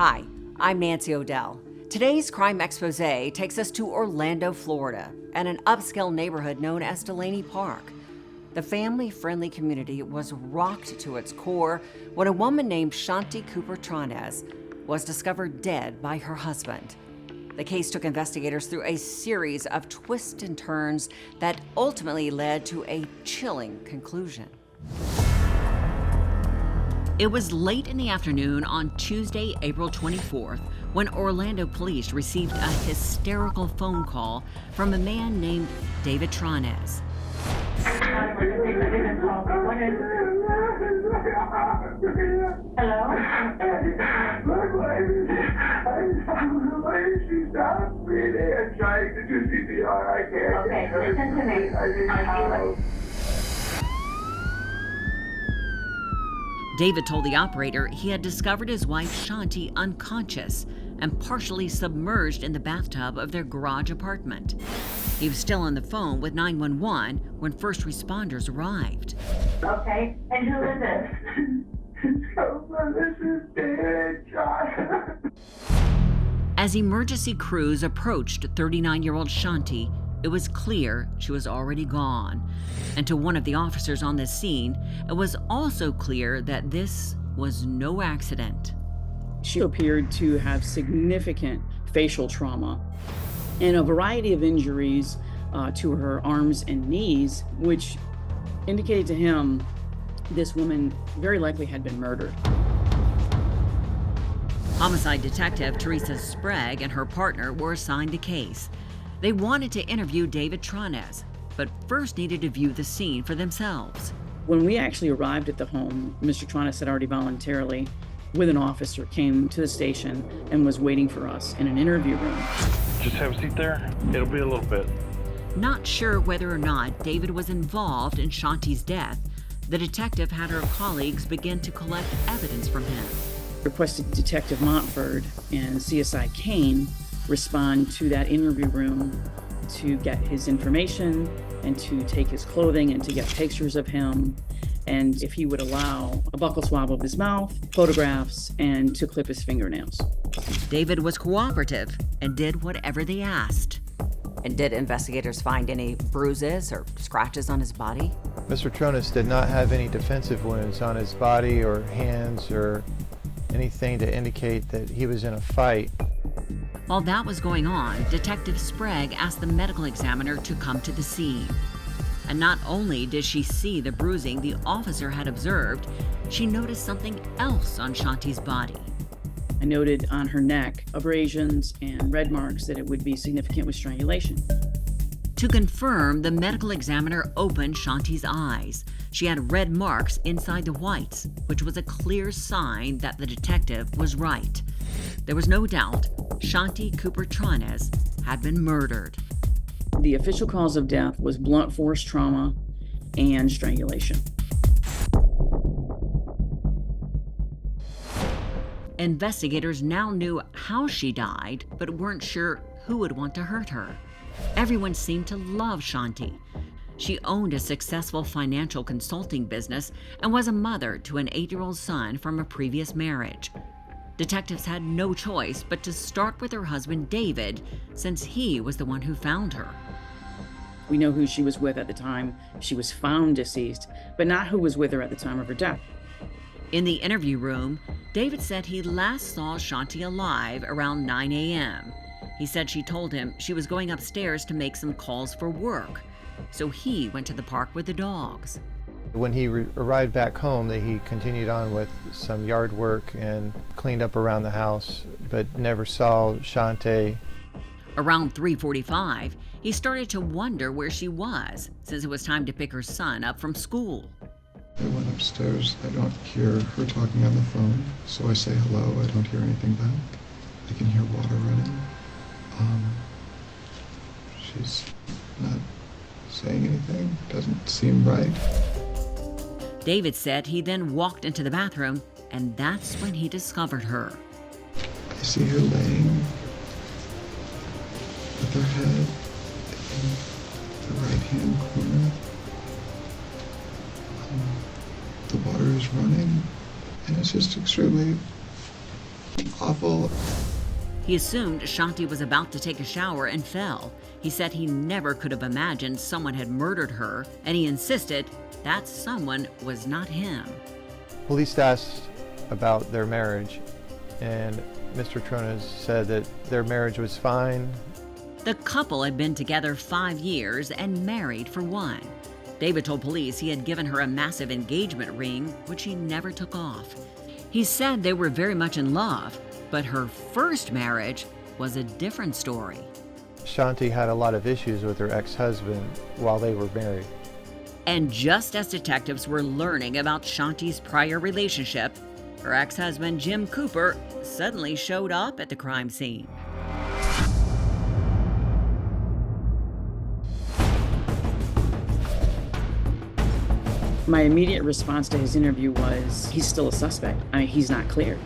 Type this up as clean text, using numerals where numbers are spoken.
Hi, I'm Nancy O'Dell. Today's Crime Exposé takes us to Orlando, Florida, and an upscale neighborhood known as Delaney Park. The family-friendly community was rocked to its core when a woman named Shanti Tronnes was discovered dead by her husband. The case took investigators through a series of twists and turns that ultimately led to a chilling conclusion. It was late in the afternoon on Tuesday, April 24th, when Orlando police received a hysterical phone call from a man named David Tronnes. Hello? She stopped breathing and trying to do CPR. I can't. Okay, listen to me. David told the operator he had discovered his wife Shanti unconscious and partially submerged in the bathtub of their garage apartment. He was still on the phone with 911 when first responders arrived. Okay, and who is this? This is David Tronnes. As emergency crews approached 39-year-old Shanti, it was clear she was already gone. And to one of the officers on the scene, it was also clear that this was no accident. She appeared to have significant facial trauma and a variety of injuries to her arms and knees, which indicated to him this woman very likely had been murdered. Homicide detective Teresa Sprague and her partner were assigned the case. They wanted to interview David Tronnes, but first needed to view the scene for themselves. When we actually arrived at the home, Mr. Tronnes had already voluntarily, with an officer, came to the station and was waiting for us in an interview room. Just have a seat there. It'll be a little bit. Not sure whether or not David was involved in Shanti's death, the detective had her colleagues begin to collect evidence from him. Requested Detective Montford and CSI Kane respond to that interview room to get his information and to take his clothing and to get pictures of him, and if he would allow a buccal swab of his mouth, photographs, and to clip his fingernails. David was cooperative and did whatever they asked. And did investigators find any bruises or scratches on his body? Mr. Tronnes did not have any defensive wounds on his body or hands or anything to indicate that he was in a fight. While that was going on, Detective Sprague asked the medical examiner to come to the scene. And not only did she see the bruising the officer had observed, she noticed something else on Shanti's body. I noted on her neck abrasions and red marks that it would be significant with strangulation. To confirm, the medical examiner opened Shanti's eyes. She had red marks inside the whites, which was a clear sign that the detective was right. There was no doubt Shanti Tronnes had been murdered. The official cause of death was blunt force trauma and strangulation. Investigators now knew how she died, but weren't sure who would want to hurt her. Everyone seemed to love Shanti. She owned a successful financial consulting business and was a mother to an 8-year-old son from a previous marriage. Detectives had no choice but to start with her husband, David, since he was the one who found her. We know who she was with at the time she was found deceased, but not who was with her at the time of her death. In the interview room, David said he last saw Shanti alive around 9 a.m. He said she told him she was going upstairs to make some calls for work, so he went to the park with the dogs. When he arrived back home, he continued on with some yard work and cleaned up around the house, but never saw Shanti. Around 3:45, he started to wonder where she was, since it was time to pick her son up from school. I went upstairs. I don't hear her talking on the phone, so I say hello. I don't hear anything back. I can hear water running. She's not saying anything. Doesn't seem right. David said he then walked into the bathroom, and that's when he discovered her. I see her laying with her head in the right-hand corner. The water is running, and it's just extremely awful. He assumed Shanti was about to take a shower and fell. He said he never could have imagined someone had murdered her, and he insisted that someone was not him. Police asked about their marriage, and Mr. Tronnes said that their marriage was fine. The couple had been together 5 years and married for 1. David told police he had given her a massive engagement ring, which he never took off. He said they were very much in love, but her first marriage was a different story. Shanti had a lot of issues with her ex-husband while they were married. And just as detectives were learning about Shanti's prior relationship, her ex-husband Jim Cooper suddenly showed up at the crime scene. My immediate response to his interview was, he's still a suspect. I mean, he's not clear.